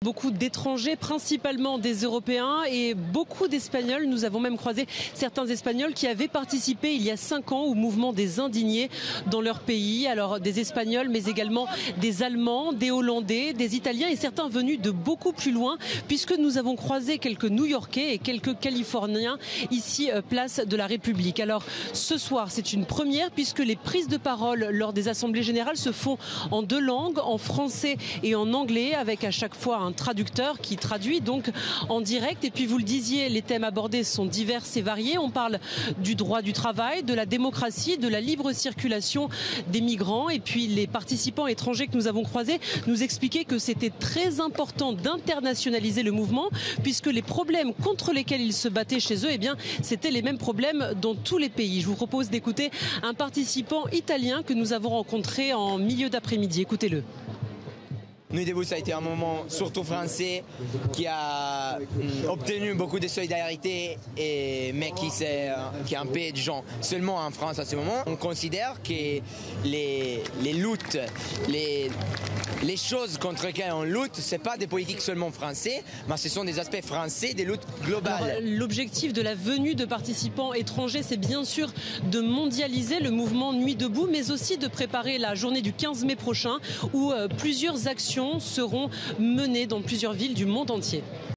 beaucoup d'étrangers, principalement des Européens et beaucoup d'Espagnols. Nous avons même croisé certains Espagnols qui avaient participé il y a 5 ans au mouvement des indignés dans leur pays. Alors des Espagnols mais également des Allemands, des Hollandais, des Italiens et certains venus de beaucoup plus loin puisque nous avons croisé quelques New-Yorkais et quelques Californiens ici place de la République. Alors ce soir c'est une première puisque les prises de parole lors des assemblées générales se font en 2 langues, en français et en anglais, avec à chaque fois un traducteur qui traduit donc en direct. Et puis vous le disiez, les thèmes abordés sont divers et variés. On parle du droit du travail, de la démocratie, de la libre circulation des migrants. Et puis les participants étrangers que nous avons croisés nous expliquaient que c'était très important d'internationaliser le mouvement, puisque les problèmes contre lesquels ils se battaient chez eux, eh bien, c'était les mêmes problèmes dans tous les pays. Je vous propose d'écouter un participant italien que nous avons rencontré en milieu d'après-midi. Écoutez-le. Nuit debout, ça a été un moment surtout français qui a obtenu beaucoup de solidarité mais qui est un pays de gens seulement en France à ce moment. On considère que les luttes, les choses contre lesquelles on lutte, ce n'est pas des politiques seulement français, mais ce sont des aspects français, des luttes globales. L'objectif de la venue de participants étrangers, c'est bien sûr de mondialiser le mouvement Nuit debout, mais aussi de préparer la journée du 15 mai prochain où plusieurs actions seront menées dans plusieurs villes du monde entier.